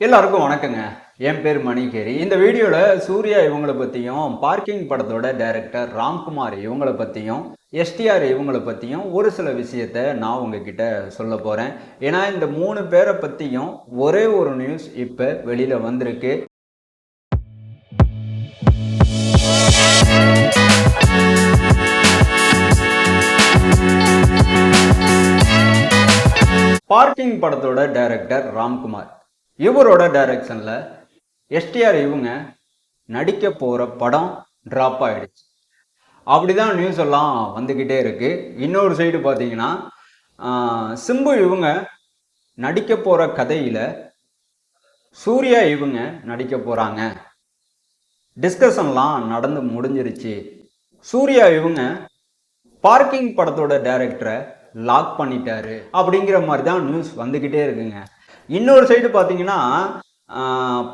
எல்லாருக்கும் வணக்கங்க. என் பேர் மணிகேரி. இந்த வீடியோவில் சூர்யா இவங்களை பற்றியும், பார்க்கிங் படத்தோட டைரக்டர் ராம்குமார் இவங்களை பற்றியும், எஸ்டிஆர் இவங்களை பற்றியும் ஒரு சில விஷயத்த நான் உங்ககிட்ட சொல்ல போகிறேன். ஏன்னா இந்த 3 பேரை பற்றியும் ஒரே ஒரு நியூஸ் இப்போ வெளியில் வந்திருக்கு. பார்க்கிங் படத்தோட டைரக்டர் ராம்குமார் இவரோட டைரக்ஷன்ல எஸ்டிஆர் இவங்க நடிக்க போற படம் டிராப் ஆயிடுச்சு. அப்படிதான் நியூஸ் எல்லாம் வந்துகிட்டே இருக்கு. இன்னொரு சைடு பார்த்தீங்கன்னா சிம்பு இவங்க நடிக்க போற கதையில சூர்யா இவங்க நடிக்க போறாங்க. டிஸ்கஷன்லாம் நடந்து முடிஞ்சிருச்சு. சூர்யா இவங்க பார்க்கிங் படத்தோட டைரக்டரை லாக் பண்ணிட்டாரு அப்படிங்கிற மாதிரி தான் நியூஸ் வந்துகிட்டே இருக்குங்க. இன்னொரு சைடு பார்த்தீங்கன்னா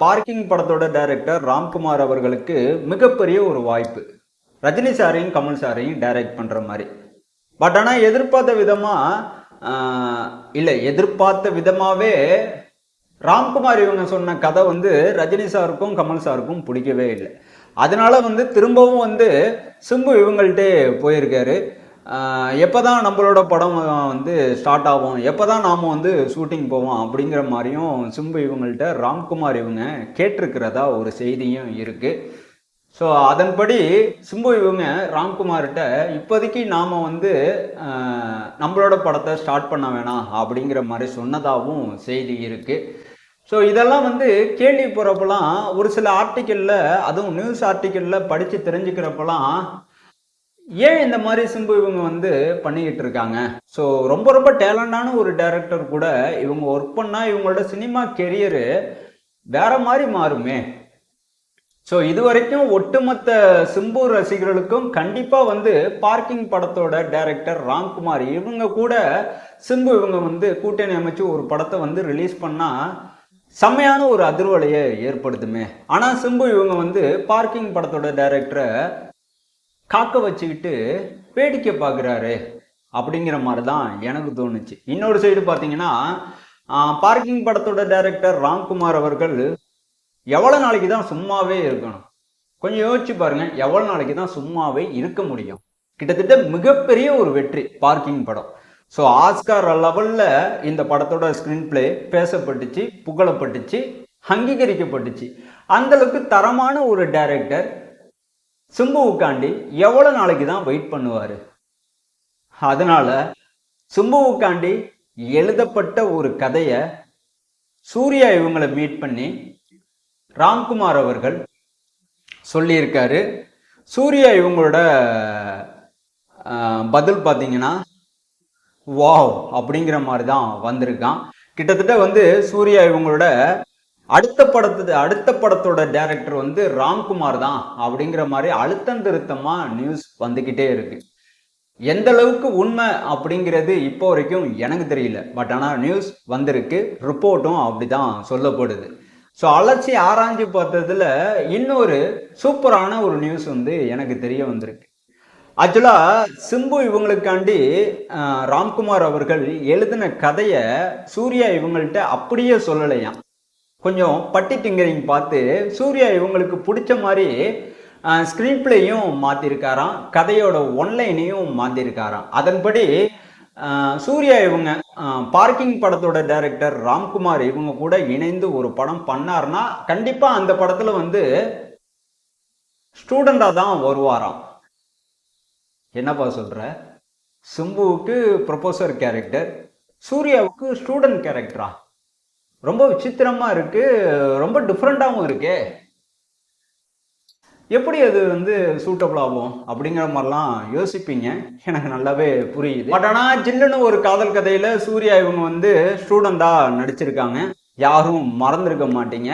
பார்க்கிங் படத்தோட டைரக்டர் ராம்குமார் அவர்களுக்கு மிகப்பெரிய ஒரு வாய்ப்பு, ரஜினி சாரையும் கமல் சாரையும் டைரக்ட் பண்ணுற மாதிரி. பட் ஆனால் எதிர்பார்த்த விதமாகவே ராம்குமார் இவங்க சொன்ன கதை ரஜினி சாருக்கும் கமல் சாருக்கும் பிடிக்கவே இல்லை. அதனால திரும்பவும் சிம்பு இவங்கள்ட்டே போயிருக்காரு. எப்போ தான் நம்மளோட படம் ஸ்டார்ட் ஆகும், எப்போ தான் நாம் ஷூட்டிங் போவோம் அப்படிங்கிற மாதிரியும் சிம்பு இவங்கள்ட்ட ராம்குமார் இவங்க கேட்டிருக்கிறதா ஒரு செய்தியும் இருக்குது. ஸோ அதன்படி சிம்பு இவங்க ராம்குமார்கிட்ட இப்போதைக்கு நாம் நம்மளோட படத்தை ஸ்டார்ட் பண்ண வேணாம் அப்படிங்கிற மாதிரி சொன்னதாகவும் செய்தி இருக்குது. ஸோ இதெல்லாம் கேள்வி போகிறப்பெல்லாம் ஒரு சில ஆர்டிக்கலில், அதுவும் நியூஸ் ஆர்டிக்கலில் படித்து தெரிஞ்சுக்கிறப்பெல்லாம் ஏன் இந்த மாதிரி சிம்பு இவங்க பண்ணிக்கிட்டு இருக்காங்க. ஸோ ரொம்ப ரொம்ப டேலண்டான ஒரு டைரக்டர் கூட இவங்க ஒர்க் பண்ணால் இவங்களோட சினிமா கெரியரு வேற மாதிரி மாறுமே. ஸோ இது வரைக்கும் ஒட்டுமொத்த சிம்பு ரசிகர்களுக்கும் கண்டிப்பாக பார்க்கிங் படத்தோட டைரக்டர் ராம்குமார் இவங்க கூட சிம்பு இவங்க கூட்டணி அமைச்சு ஒரு படத்தை ரிலீஸ் பண்ணால் செம்மையான ஒரு அதிர்வலையை ஏற்படுத்துமே. ஆனால் சிம்பு இவங்க பார்க்கிங் படத்தோட டைரக்டரை காக்க வச்சுக்கிட்டு வேடிக்கை பார்க்குறாரு அப்படிங்கிற மாதிரி தான் எனக்கு தோணுச்சு. இன்னொரு சைடு பார்த்தீங்கன்னா பார்க்கிங் படத்தோட டைரக்டர் ராம்குமார் அவர்கள் எவ்வளோ நாளைக்கு தான் சும்மாவே இருக்கணும்? கொஞ்சம் யோசிச்சு பாருங்க, எவ்வளோ நாளைக்கு தான் சும்மாவே இருக்க முடியும்? கிட்டத்தட்ட மிகப்பெரிய ஒரு வெற்றி பார்க்கிங் படம். ஸோ ஆஸ்கார் லெவலில் இந்த படத்தோட ஸ்க்ரீன் பிளே பேசப்பட்டுச்சு, புகழப்பட்டுச்சு, அங்கீகரிக்கப்பட்டுச்சு. அந்தளவுக்கு தரமான ஒரு டைரக்டர் சிம்புவுக்காண்டி எவ்வளோ நாளைக்கு தான் வெயிட் பண்ணுவார்? அதனால சிம்புவுக்காண்டி எழுதப்பட்ட ஒரு கதையை சூர்யா இவங்களை மீட் பண்ணி ராம்குமார் அவர்கள் சொல்லியிருக்காரு. சூர்யா இவங்களோட பதில் பார்த்தீங்கன்னா வாவ் அப்படிங்கிற மாதிரி தான் வந்திருக்கான். கிட்டத்தட்ட சூர்யா இவங்களோட அடுத்த படத்தோட டைரக்டர் ராம்குமார் தான் அப்படிங்கிற மாதிரி அழுத்தம் திருத்தமா நியூஸ் வந்துகிட்டே இருக்கு. எந்த அளவுக்கு உண்மை அப்படிங்கிறது இப்போ வரைக்கும் எனக்கு தெரியல. பட் ஆனால் நியூஸ் வந்திருக்கு, ரிப்போர்ட்டும் அப்படிதான் சொல்லப்படுது. ஸோ அலட்சி ஆராய்ஞ்சு பார்த்ததுல இன்னொரு சூப்பரான ஒரு நியூஸ் எனக்கு தெரிய வந்திருக்கு. ஆக்சுவலா சிம்பு இவங்களுக்காண்டி ராம்குமார் அவர்கள் எழுதின கதையை சூர்யா இவங்கள்ட்ட அப்படியே சொல்லலையாம். கொஞ்சம் பட்டி டிங்கரிங் பார்த்து சூர்யா இவங்களுக்கு பிடிச்ச மாதிரி ஸ்க்ரீன் பிளேயும் மாற்றிருக்காராம், கதையோட ஒன்லைனையும் மாற்றிருக்காராம். அதன்படி சூர்யா இவங்க பார்க்கிங் படத்தோட டைரக்டர் ராம்குமார் இவங்க கூட இணைந்து ஒரு படம் பண்ணார்னா கண்டிப்பாக அந்த படத்தில் ஸ்டூடெண்டாக தான் வருவாராம். என்னப்பா சொல்கிற? சிம்புவுக்கு ப்ரொபோசர் கேரக்டர், சூர்யாவுக்கு ஸ்டூடெண்ட் கேரக்டரா? ரொம்ப விசித்திரமா இருக்கு, ரொம்ப டிஃப்ரெண்டாகவும் இருக்கு. எப்படி அது சூட்டபிள் ஆகும் அப்படிங்கிற மாதிரிலாம் யோசிப்பீங்க, எனக்கு நல்லாவே புரியுது. பட் ஆனால் சில்லுன்னு ஒரு காதல் கதையில சூர்யா இவங்க ஸ்டூடெண்டா நடிச்சிருக்காங்க, யாரும் மறந்துருக்க மாட்டீங்க.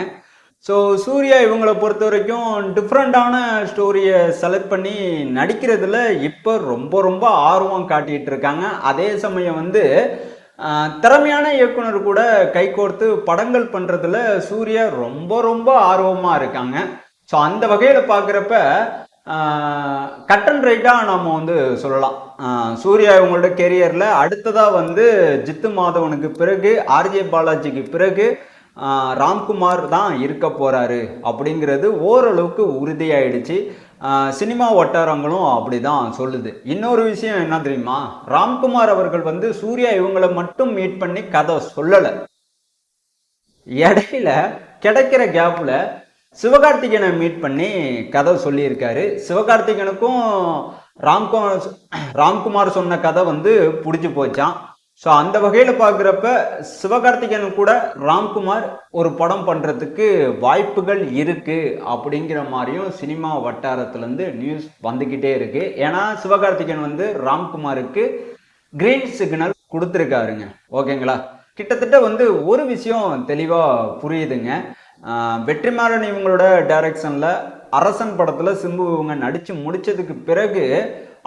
ஸோ சூர்யா இவங்களை பொறுத்த வரைக்கும் டிஃப்ரெண்டான ஸ்டோரியை செலக்ட் பண்ணி நடிக்கிறதுல இப்போ ரொம்ப ரொம்ப ஆர்வம் காட்டிட்டு இருக்காங்க. அதே சமயம் திறமையான இயக்குனர் கூட கைகோர்த்து படங்கள் பண்றதுல சூர்யா ரொம்ப ரொம்ப ஆர்வமா இருக்காங்க. ஸோ அந்த வகையில பார்க்குறப்ப கட் அண்ட் ரைட்டா நாம சொல்லலாம். சூர்யா இவங்களோட கெரியர்ல அடுத்ததா ஜித்து மாதவனுக்கு பிறகு, ஆர்ஜே பாலாஜிக்கு பிறகு ராம்குமார் தான் இருக்க போறாரு அப்படிங்கிறது ஓரளவுக்கு உறுதியாயிடுச்சு. சினிமா வட்டாரங்களும் அப்படிதான் சொல்லுது. இன்னொரு விஷயம் என்ன தெரியுமா, ராம்குமார் அவர்கள் வந்து சூர்யா இவங்களை மட்டும் மீட் பண்ணி கதை சொல்லல. இடையில கிடைக்கிற கேப்ல சிவகார்த்திகேயனை மீட் பண்ணி கதை சொல்லியிருக்காரு. சிவகார்த்திகேயனுக்கும் ராம்குமார் சொன்ன கதை வந்து பிடிச்சி போச்சான். ஸோ அந்த வகையில் பார்க்குறப்ப சிவகார்த்திகேயன் கூட ராம்குமார் ஒரு படம் பண்ணுறதுக்கு வாய்ப்புகள் இருக்குது அப்படிங்கிற மாதிரியும் சினிமா வட்டாரத்துலேருந்து நியூஸ் வந்துக்கிட்டே இருக்குது. ஏன்னா சிவகார்த்திகேயன் வந்து ராம்குமாருக்கு கிரீன் சிக்னல் கொடுத்துருக்காருங்க. ஓகேங்களா? கிட்டத்தட்ட வந்து ஒரு விஷயம் தெளிவாக புரியுதுங்க. வெற்றிமாறன் இவங்களோட டைரக்ஷனில் அரசன் படத்தில் சிம்பு இவங்க நடித்து முடித்ததுக்கு பிறகு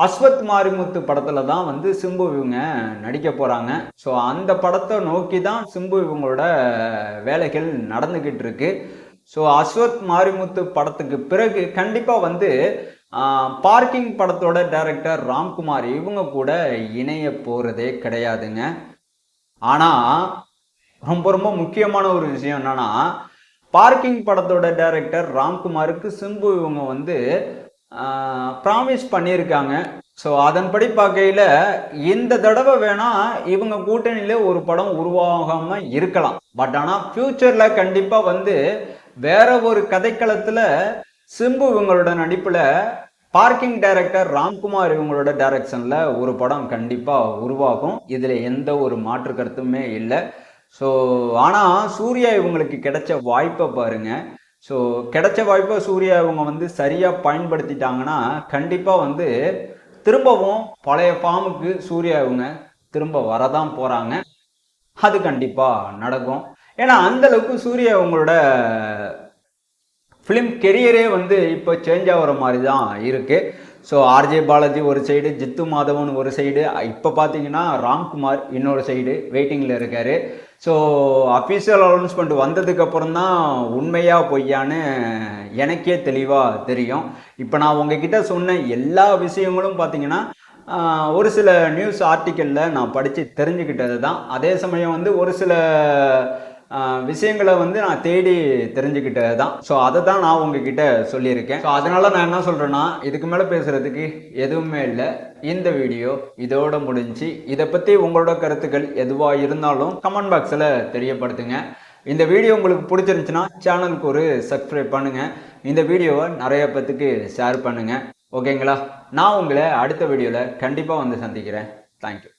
அஸ்வத் மாரிமுத்து படத்தில் தான் வந்து சிம்பு இவங்க நடிக்க போகிறாங்க. ஸோ அந்த படத்தை நோக்கி தான் சிம்பு இவங்களோட வேலைகள் நடந்துக்கிட்டு இருக்கு. ஸோ அஸ்வத் மாரிமுத்து படத்துக்கு பிறகு கண்டிப்பாக வந்து பார்க்கிங் படத்தோட டைரக்டர் ராம்குமார் இவங்க கூட இணைய போகிறதே கிடையாதுங்க. ஆனால் ரொம்ப ரொம்ப முக்கியமான ஒரு விஷயம் என்னன்னா, பார்க்கிங் படத்தோட டைரக்டர் ராம்குமாருக்கு சிம்பு இவங்க வந்து ப்ராமிஸ் பண்ணியிருக்காங்க. ஸோ அதன்படி பார்க்கையில் இந்த தடவை வேணா இவங்க கூட்டணியில் ஒரு படம் உருவாகாமல் இருக்கலாம். பட் ஆனால் ஃப்யூச்சரில் கண்டிப்பாக வந்து வேற ஒரு கதைக்களத்தில் சிம்பு இவங்களோட நடிப்பில் பார்க்கிங் டைரக்டர் ராம்குமார் இவங்களோட டைரக்ஷனில் ஒரு படம் கண்டிப்பாக உருவாகும். இதில் எந்த ஒரு மாற்று கருத்துமே இல்லை. ஸோ ஆனால் சூர்யா இவங்களுக்கு கிடைச்ச வாய்ப்பை பாருங்க. ஸோ கிடைச்ச வாய்ப்பை சூர்யா இவங்க வந்து சரியாக பயன்படுத்திட்டாங்கன்னா கண்டிப்பாக வந்து திரும்பவும் பழைய ஃபார்முக்கு சூர்யா இவங்க திரும்ப வரதான் போகிறாங்க. அது கண்டிப்பாக நடக்கும். ஏன்னா அந்தளவுக்கு சூர்யா இவங்களோட ஃபிலிம் கெரியரே வந்து இப்போ சேஞ்ச் ஆகிற மாதிரி தான் இருக்குது. ஸோ ஆர்ஜே பாலாஜி ஒரு சைடு, ஜித்து மாதவன் ஒரு சைடு, இப்போ பார்த்தீங்கன்னா ராம்குமார் இன்னொரு சைடு வெயிட்டிங்கில் இருக்கார். ஸோ அஃபீஷியல் அனௌன்ஸ்மெண்ட் வந்ததுக்கப்புறம் தான் உண்மையாக பொய்யான்னு எனக்கே தெளிவாக தெரியும். இப்போ நான் உங்ககிட்ட சொன்ன எல்லா விஷயங்களும் பார்த்தீங்கன்னா ஒரு சில நியூஸ் ஆர்டிக்கலில் நான் படித்து தெரிஞ்சுக்கிட்டது தான். அதே சமயம் வந்து ஒரு சில விஷயங்களை வந்து நான் தேடி தெரிஞ்சுக்கிட்டது தான். ஸோ அதை தான் நான் உங்ககிட்ட சொல்லியிருக்கேன். ஸோ அதனால நான் என்ன சொல்கிறேன்னா, இதுக்கு மேலே பேசுகிறதுக்கு எதுவுமே இல்லை. இந்த வீடியோ இதோட முடிஞ்சு. இதை பற்றி உங்களோட கருத்துக்கள் எதுவாக இருந்தாலும் கமெண்ட் பாக்ஸில் தெரியப்படுத்துங்க. இந்த வீடியோ உங்களுக்கு பிடிச்சிருந்துச்சுன்னா சேனலுக்கு ஒரு சப்ஸ்கிரைப் பண்ணுங்கள். இந்த வீடியோவை நிறைய பேத்துக்கு ஷேர் பண்ணுங்கள். ஓகேங்களா? நான் உங்களை அடுத்த வீடியோவில் கண்டிப்பாக வந்து சந்திக்கிறேன். தேங்க்யூ.